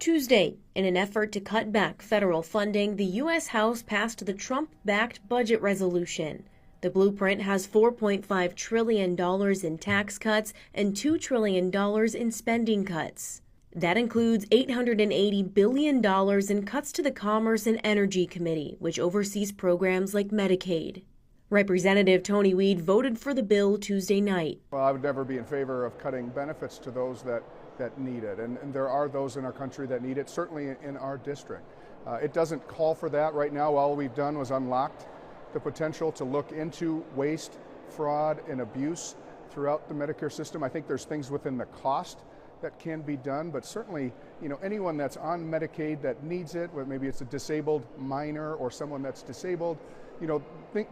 Tuesday, in an effort to cut back federal funding, the U.S. House passed the Trump-backed budget resolution. The blueprint has $4.5 trillion in tax cuts and $2 trillion in spending cuts. That includes $880 billion in cuts to the Commerce and Energy Committee, which oversees programs like Medicaid. Representative Tony Weed voted for the bill Tuesday night. Well, I would never be in favor of cutting benefits to those that need it, and there are those in our country that need it, certainly in our district. It doesn't call for that right now. All we've done was unlocked the potential to look into waste, fraud, and abuse throughout the Medicare system. I think there's things within the cost that can be done, but certainly, anyone that's on Medicaid that needs it, whether maybe it's a disabled minor or someone that's disabled,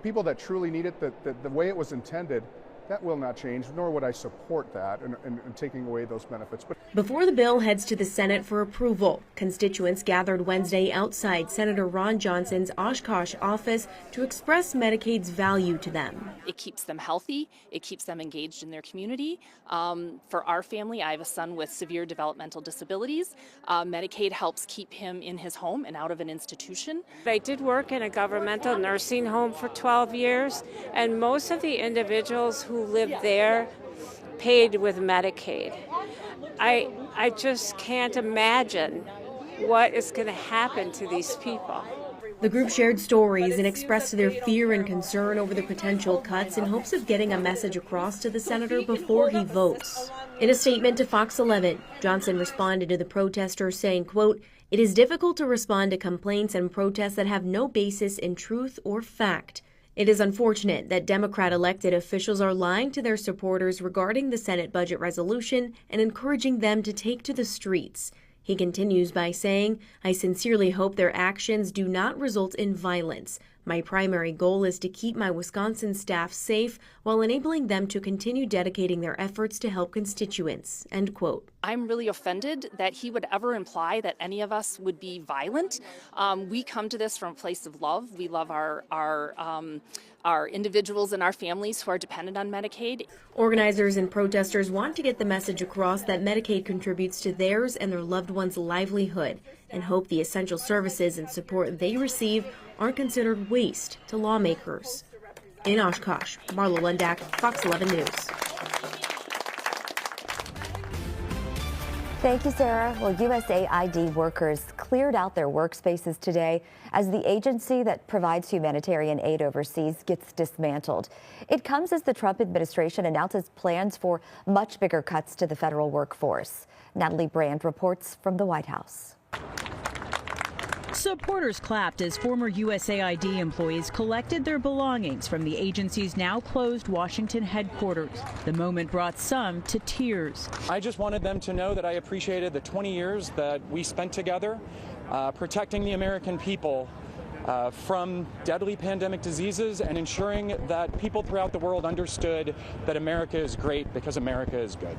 people that truly need it, the way it was intended, that will not change, nor would I support that and taking away those benefits. Before the bill heads to the Senate for approval, constituents gathered Wednesday outside Senator Ron Johnson's Oshkosh office to express Medicaid's value to them. It keeps them healthy. It keeps them engaged in their community. For our family, I have a son with severe developmental disabilities. Medicaid helps keep him in his home and out of an institution. I did work in a governmental nursing home for 12 years, and most of the individuals who lived there paid with Medicaid. I just can't imagine what is going to happen to these people. The group shared stories and expressed their fear and concern over the potential cuts in hopes of getting a message across to the senator before he votes. In a statement to Fox 11, Johnson responded to the protesters saying, quote, "It is difficult to respond to complaints and protests that have no basis in truth or fact. It is unfortunate that Democrat elected officials are lying to their supporters regarding the Senate budget resolution and encouraging them to take to the streets." He continues by saying, "I sincerely hope their actions do not result in violence. My primary goal is to keep my Wisconsin staff safe while enabling them to continue dedicating their efforts to help constituents." End quote. I'm really offended that he would ever imply that any of us would be violent. We come to this from a place of love. We love our individuals and our families who are dependent on Medicaid. Organizers and protesters want to get the message across that Medicaid contributes to theirs and their loved ones' livelihood, and hope the essential services and support they receive aren't considered waste to lawmakers. In Oshkosh, Marla Lundak, Fox 11 News. Thank you, Sarah. Well, USAID workers cleared out their workspaces today as the agency that provides humanitarian aid overseas gets dismantled. It comes as the Trump administration announces plans for much bigger cuts to the federal workforce. Natalie Brand reports from the White House. Supporters clapped as former USAID employees collected their belongings from the agency's now closed Washington headquarters. The moment brought some to tears. I just wanted them to know that I appreciated the 20 years that we spent together protecting the American people from deadly pandemic diseases and ensuring that people throughout the world understood that America is great because America is good.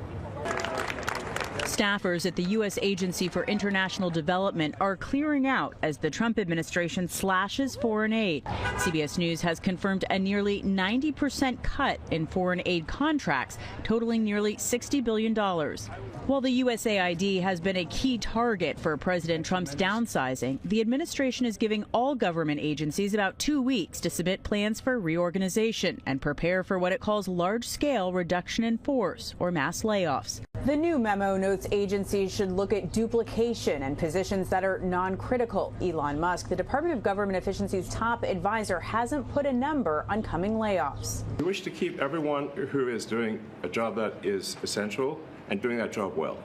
Staffers at the U.S. Agency for International Development are clearing out as the Trump administration slashes foreign aid. CBS News has confirmed a nearly 90% cut in foreign aid contracts, totaling nearly $60 billion. While the USAID has been a key target for President Trump's downsizing, the administration is giving all government agencies about 2 weeks to submit plans for reorganization and prepare for what it calls large-scale reduction in force or mass layoffs. The new memo notes agencies should look at duplication and positions that are non-critical. Elon Musk, the Department of Government Efficiency's top advisor, hasn't put a number on coming layoffs. We wish to keep everyone who is doing a job that is essential and doing that job well.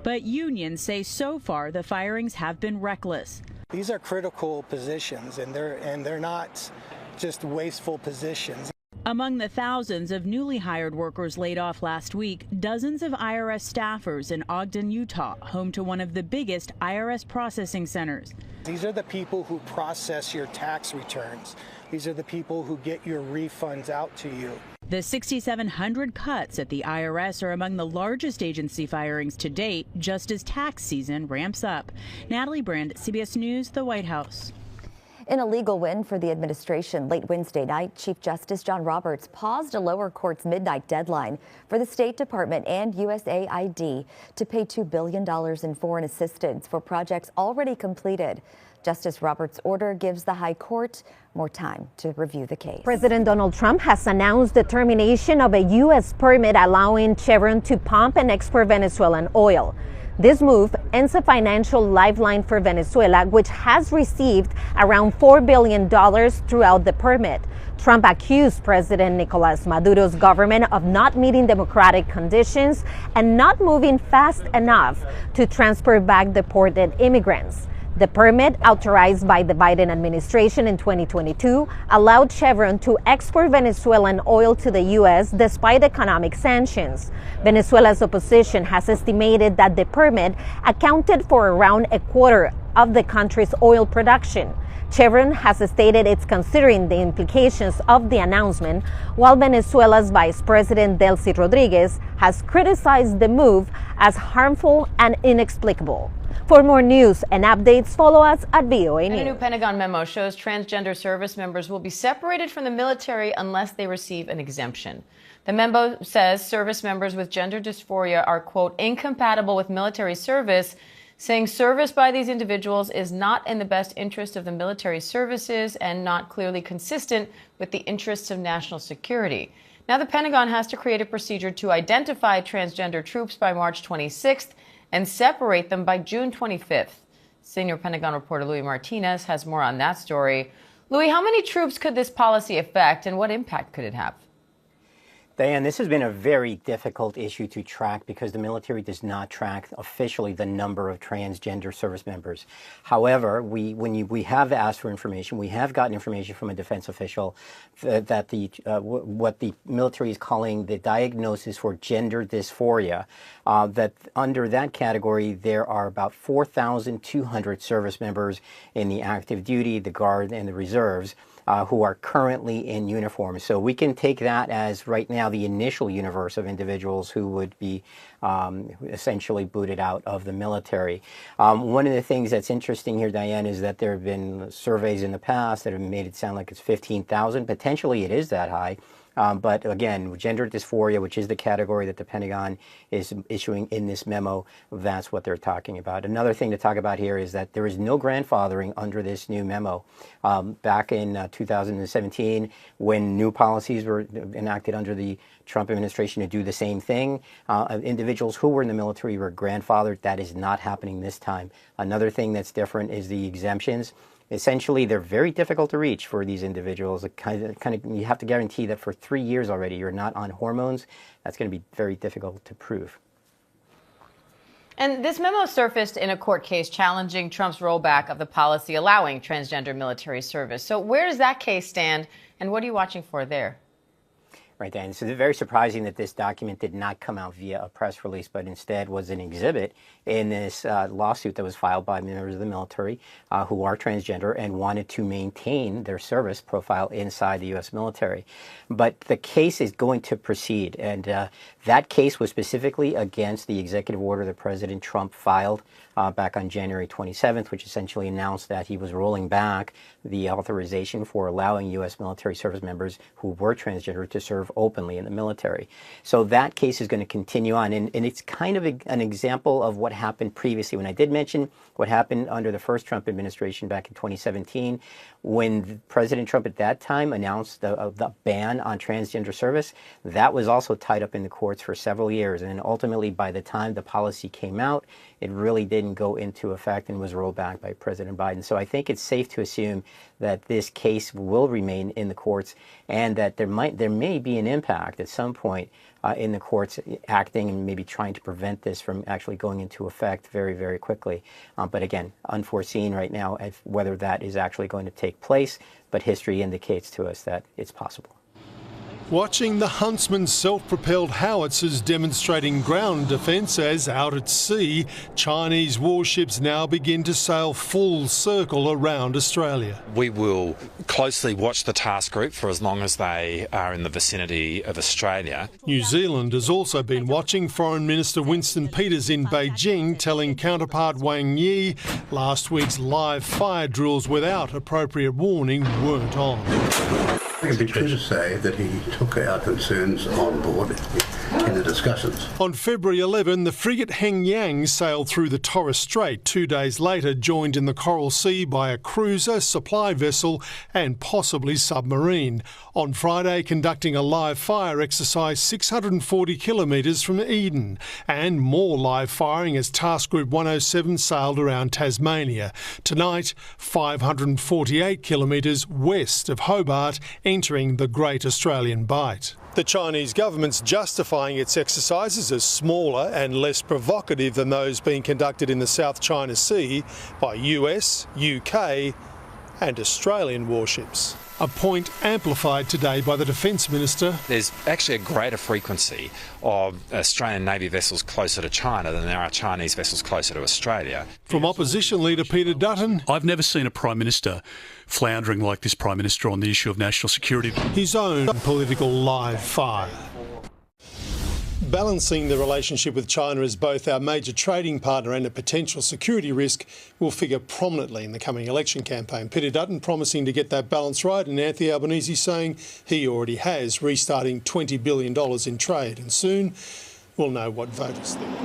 But unions say so far the firings have been reckless. These are critical positions, and they're not just wasteful positions. Among the thousands of newly hired workers laid off last week, dozens of IRS staffers in Ogden, Utah, home to one of the biggest IRS processing centers. These are the people who process your tax returns. These are the people who get your refunds out to you. The 6,700 cuts at the IRS are among the largest agency firings to date, just as tax season ramps up. Natalie Brand, CBS News, the White House. In a legal win for the administration, late Wednesday night, Chief Justice John Roberts paused a lower court's midnight deadline for the State Department and USAID to pay $2 billion in foreign assistance for projects already completed. Justice Roberts' order gives the High Court more time to review the case. President Donald Trump has announced the termination of a U.S. permit allowing Chevron to pump and export Venezuelan oil. This move ends a financial lifeline for Venezuela, which has received around $4 billion throughout the permit. Trump accused President Nicolas Maduro's government of not meeting democratic conditions and not moving fast enough to transfer back deported immigrants. The permit, authorized by the Biden administration in 2022, allowed Chevron to export Venezuelan oil to the U.S. despite economic sanctions. Venezuela's opposition has estimated that the permit accounted for around a quarter of the country's oil production. Chevron has stated it's considering the implications of the announcement, while Venezuela's Vice President Delcy Rodriguez has criticized the move as harmful and inexplicable. For more news and updates, follow us at VOA News. A new Pentagon memo shows transgender service members will be separated from the military unless they receive an exemption. The memo says service members with gender dysphoria are, quote, incompatible with military service, saying service by these individuals is not in the best interest of the military services and not clearly consistent with the interests of national security. Now the Pentagon has to create a procedure to identify transgender troops by March 26th and separate them by June 25th. Senior Pentagon reporter Louis Martinez has more on that story. Louis, how many troops could this policy affect and what impact could it have? Diane, this has been a very difficult issue to track because the military does not track officially the number of transgender service members. However, we have asked for information. We have gotten information from a defense official that what the military is calling the diagnosis for gender dysphoria, that under that category there are about 4,200 service members in the active duty, the Guard, and the reserves. Who are currently in uniform. So we can take that as right now the initial universe of individuals who would be essentially booted out of the military. One of the things that's interesting here, Diane, is that there have been surveys in the past that have made it sound like it's 15,000. Potentially it is that high. But again, gender dysphoria, which is the category that the Pentagon is issuing in this memo, that's what they're talking about. Another thing to talk about here is that there is no grandfathering under this new memo. Back in 2017, when new policies were enacted under the Trump administration to do the same thing, individuals who were in the military were grandfathered. That is not happening this time. Another thing that's different is the exemptions. Essentially, they're very difficult to reach for these individuals. You have to guarantee that for 3 years already you're not on hormones. That's going to be very difficult to prove. And this memo surfaced in a court case challenging Trump's rollback of the policy allowing transgender military service. So where does that case stand, and what are you watching for there? Right, Dan. So it's very surprising that this document did not come out via a press release, but instead was an exhibit in this lawsuit that was filed by members of the military who are transgender and wanted to maintain their service profile inside the U.S. military. But the case is going to proceed, and that case was specifically against the executive order that President Trump filed back on January 27th, which essentially announced that he was rolling back the authorization for allowing U.S. military service members who were transgender to serve openly in the military. So that case is going to continue on, and it's kind of an example of what happened previously. When I did mention what happened under the first Trump administration back in 2017, when President Trump at that time announced the ban on transgender service, that was also tied up in the courts for several years, and ultimately by the time the policy came out, it really didn't go into effect and was rolled back by President Biden. So I think it's safe to assume that this case will remain in the courts and that there may be an impact at some point in the courts acting and maybe trying to prevent this from actually going into effect very, very quickly. But again, unforeseen right now whether that is actually going to take place, but history indicates to us that it's possible. Watching the Huntsman self-propelled howitzers demonstrating ground defence as out at sea, Chinese warships now begin to sail full circle around Australia. We will closely watch the task group for as long as they are in the vicinity of Australia. New Zealand has also been watching. Foreign Minister Winston Peters in Beijing telling counterpart Wang Yi last week's live fire drills without appropriate warning weren't on. I think it'd be true to say that he took our concerns on board in the discussions. On February 11, the frigate Heng Yang sailed through the Torres Strait. 2 days later, joined in the Coral Sea by a cruiser, supply vessel and possibly submarine. On Friday, conducting a live fire exercise 640 kilometres from Eden. And more live firing as Task Group 107 sailed around Tasmania. Tonight, 548 kilometres west of Hobart, entering the Great Australian Bight. The Chinese government's justifying its exercises as smaller and less provocative than those being conducted in the South China Sea by US, UK and Australian warships. A point amplified today by the Defence Minister. There's actually a greater frequency of Australian Navy vessels closer to China than there are Chinese vessels closer to Australia. From Opposition Leader Peter Dutton. I've never seen a Prime Minister floundering like this Prime Minister on the issue of national security. His own political live fire. Balancing the relationship with China as both our major trading partner and a potential security risk will figure prominently in the coming election campaign. Peter Dutton promising to get that balance right, and Anthony Albanese saying he already has, restarting $20 billion in trade. And soon we'll know what voters think.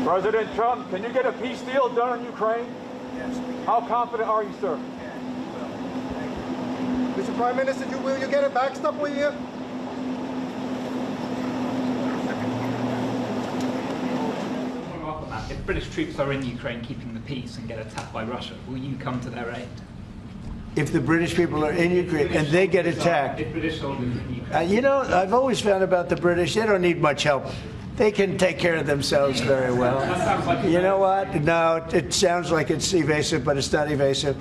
President Trump, can you get a peace deal done in Ukraine? Yes. How confident are you, sir? Mr. Prime Minister, will you get a backstop, will you? If British troops are in Ukraine keeping the peace and get attacked by Russia, will you come to their aid? If the British people are in Ukraine and they get attacked, if British soldiers in Ukraine. You know, I've always found about the British, they don't need much help. They can take care of themselves very well. You know what? No, it sounds like it's evasive, but it's not evasive.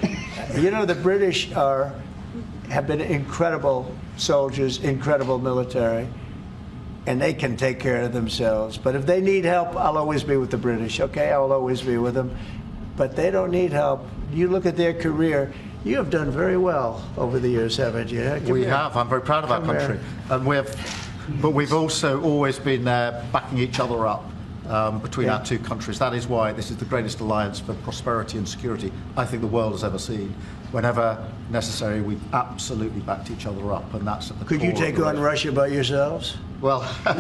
You know, the British have been incredible soldiers, incredible military, and they can take care of themselves. But if they need help, I'll always be with the British, okay? I'll always be with them. But they don't need help. You look at their career, you have done very well over the years, haven't you? We have. I'm very proud of our country. And but we've also always been there backing each other up between our two countries. That is why this is the greatest alliance for prosperity and security I think the world has ever seen. Whenever necessary, we've absolutely backed each other up, and that's at the core. Could you take on Russia by yourselves? Well, you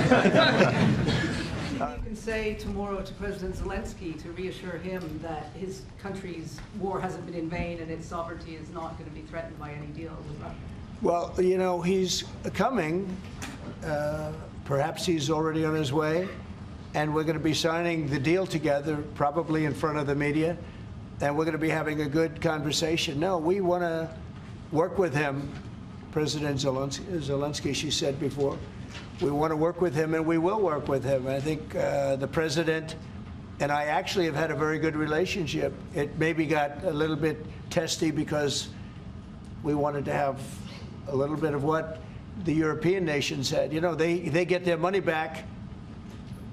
can say tomorrow to President Zelensky to reassure him that his country's war hasn't been in vain and its sovereignty is not going to be threatened by any deal with Russia. Well, you know, he's coming. Perhaps he's already on his way, and we're going to be signing the deal together, probably in front of the media, and we're going to be having a good conversation. No, we want to work with him, President Zelensky, she said before. We want to work with him, and we will work with him. I think the president and I actually have had a very good relationship. It maybe got a little bit testy because we wanted to have a little bit of what the European nations had. You know, they get their money back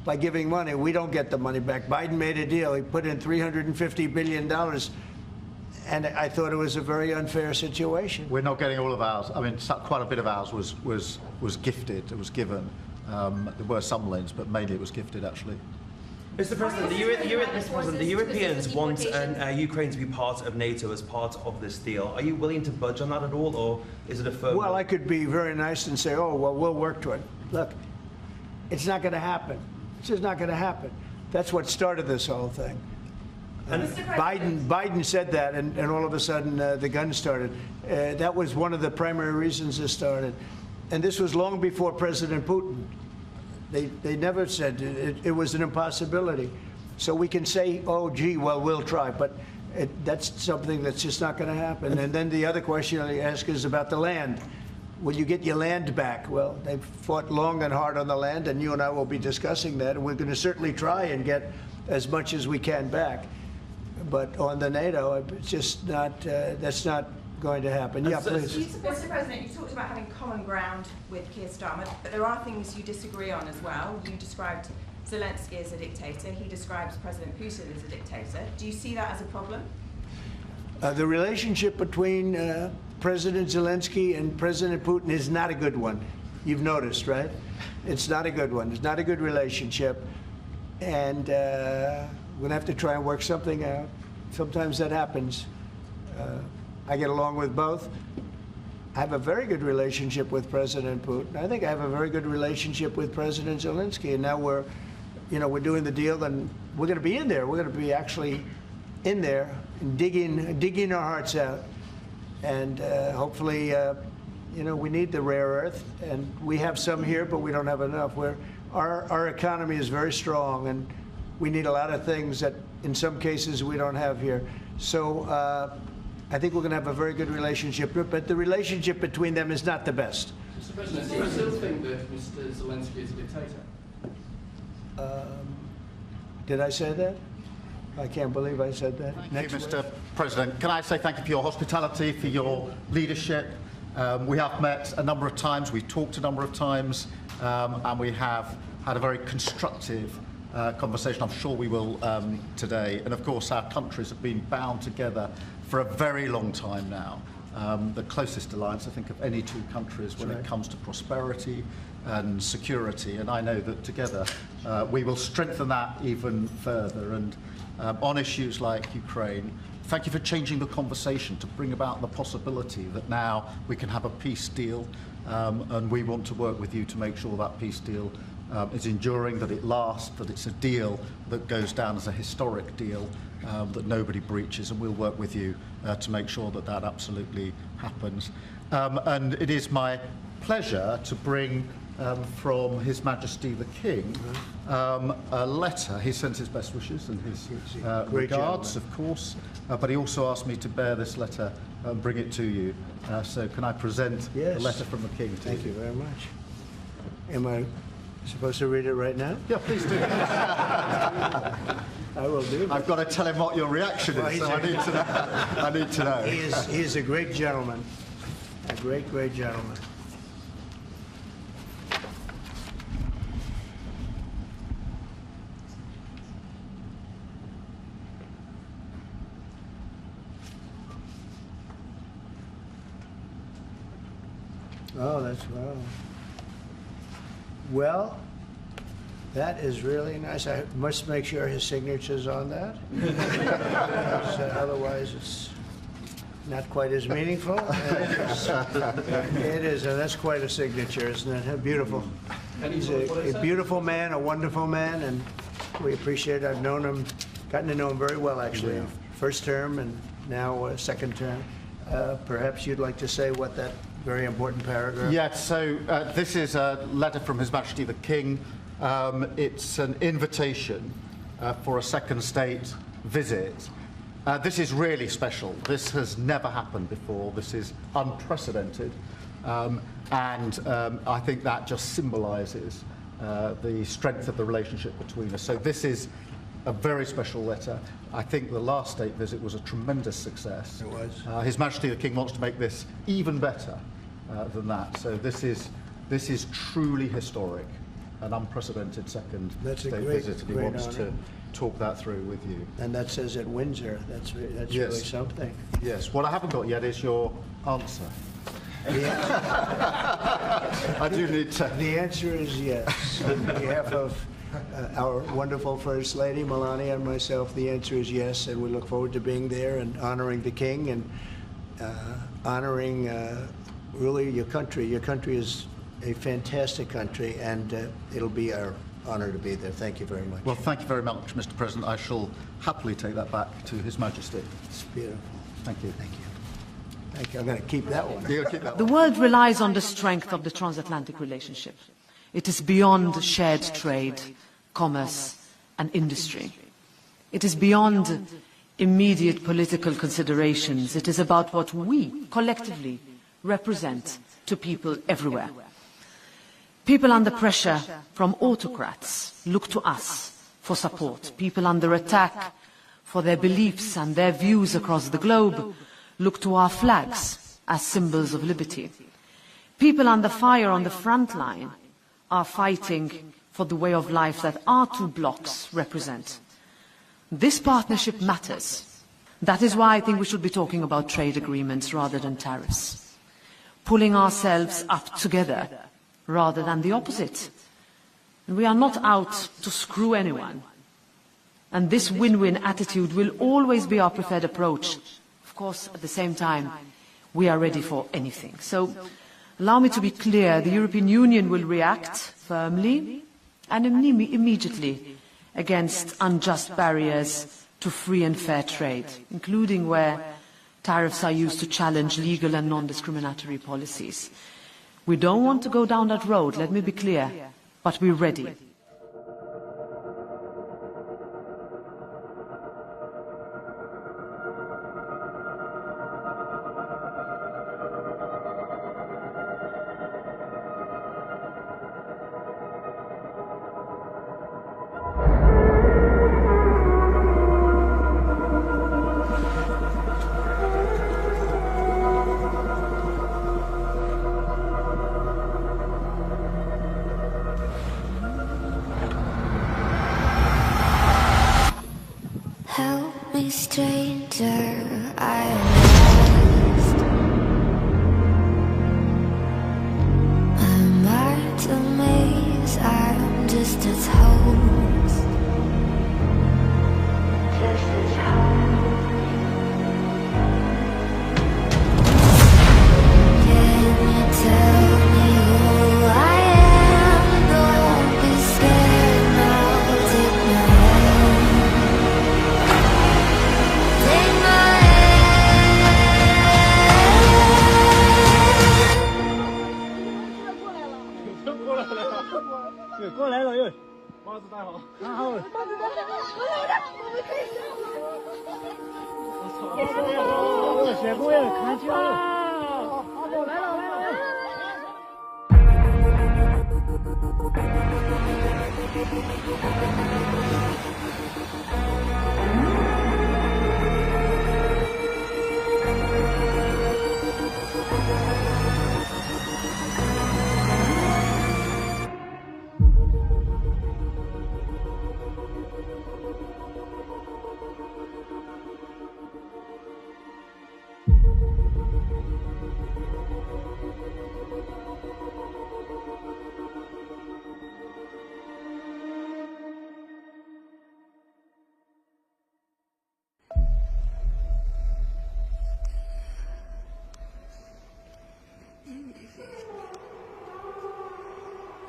by giving money. We don't get the money back. Biden made a deal. He put in $350 billion. And I thought it was a very unfair situation. We're not getting all of ours. I mean, quite a bit of ours was gifted. It was given. There were some lends, but mainly it was gifted, actually. Mr. President, the Europeans want Ukraine to be part of NATO as part of this deal. Are you willing to budge on that at all, or is it a firm? Well, I could be very nice and say, oh, well, we'll work to it. Look, it's not going to happen. It's just not going to happen. That's what started this whole thing. Biden said that, and all of a sudden the guns started. That was one of the primary reasons this started. And this was long before President Putin. They never said it was an impossibility. So we can say, oh, gee, well, we'll try, but that's something that's just not going to happen. And then the other question I ask is about the land. Will you get your land back? Well, they've fought long and hard on the land, and you and I will be discussing that, and we're going to certainly try and get as much as we can back. But on the NATO, it's just not, that's not going to happen. Yeah, please. Mr. President, you talked about having common ground with Keir Starmer, but there are things you disagree on as well. You described Zelensky as a dictator. He describes President Putin as a dictator. Do you see that as a problem? The relationship between President Zelensky and President Putin is not a good one. You've noticed, right? It's not a good one. It's not a good relationship. And we're going to have to try and work something out. Sometimes that happens. I get along with both. I have a very good relationship with President Putin. I think I have a very good relationship with President Zelensky. And now we're doing the deal, and we're going to be in there. We're going to be actually in there and digging our hearts out. And hopefully, we need the rare earth, and we have some here, but we don't have enough. Our economy is very strong, and we need a lot of things that, in some cases, we don't have here. So I think we're going to have a very good relationship, but the relationship between them is not the best. Mr. President, do you still think that Mr. Zelensky is a dictator? Did I say that? I can't believe I said that. Thank you, Mr. President. Can I say thank you for your hospitality, for your leadership? We have met a number of times, we've talked a number of times, and we have had a very constructive conversation. I'm sure we will today. And of course, our countries have been bound together for a very long time now. The closest alliance, I think, of any two countries when it comes to prosperity and security. And I know that together we will strengthen that even further. And on issues like Ukraine, thank you for changing the conversation to bring about the possibility that now we can have a peace deal. And we want to work with you to make sure that peace deal is enduring, that it lasts, that it's a deal that goes down as a historic deal, that nobody breaches, and we'll work with you to make sure that that absolutely happens. And it is my pleasure to bring from His Majesty the King a letter. He sends his best wishes and his regards, of course, but he also asked me to bear this letter and bring it to you. So can I present the letter from the King to you? Thank you very much. Am I supposed to read it right now? Yeah, please do. I will do. I've got to tell him what your reaction is, so I need to know. I need to know. He is a great gentleman, a great, great gentleman. Oh, that's well. Well, that is really nice. I must make sure his signature's on that. Otherwise, it's not quite as meaningful. It is, and that's quite a signature, isn't it? Beautiful. He's a beautiful man, a wonderful man, and we appreciate it. I've known him, gotten to know him very well, actually. Yeah. First term and now second term. Perhaps you'd like to say what that very important paragraph. Yes, so this is a letter from His Majesty the King. It's an invitation for a second state visit. This is really special. This has never happened before. This is unprecedented. And I think that just symbolises the strength of the relationship between us. So this is a very special letter. I think the last state visit was a tremendous success. It was. His Majesty the King wants to make this even better than that. So this is truly historic, an unprecedented second state visit, and he wants to talk that through with you. And that says at Windsor. That's really something. Yes. What I haven't got yet is your answer. I do need to. The answer is yes. On behalf of our wonderful First Lady, Melania, and myself, the answer is yes, and we look forward to being there and honoring the King and honoring really your country. Your country is a fantastic country, and it'll be our honor to be there. Thank you very much. Well, thank you very much, Mr. President. I shall happily take that back to His Majesty. It's beautiful. Thank you. Thank you. Thank you. I'm going to keep that one. The world relies on the strength of the transatlantic relationship. It is beyond shared trade, commerce, and industry. It is beyond immediate political considerations. It is about what we, collectively, represent to people everywhere. People under pressure from autocrats look to us for support. People under attack for their beliefs and their views across the globe look to our flags as symbols of liberty. People under fire on the front line are fighting for the way of life that our two blocs represent. This partnership matters. That is why I think we should be talking about trade agreements rather than tariffs. Pulling ourselves up together rather than the opposite. We are not out to screw anyone. And this win-win attitude will always be our preferred approach. Of course, at the same time, we are ready for anything. So, allow me to be clear, the European Union will react firmly and immediately against unjust barriers to free and fair trade, including where tariffs are used to challenge legal and non-discriminatory policies. We don't want to go down that road, let me be clear, but we're ready. Help me, stranger, I am lost. I'm marked a maze, I'm just its host. Just its host. Can you tell me who I am? Don't be scared now, take my hand. Take my hand. 过来了，帽子戴好，看好。帽子戴好，我们可以上了。我操！学过呀，看清了。来了。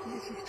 This is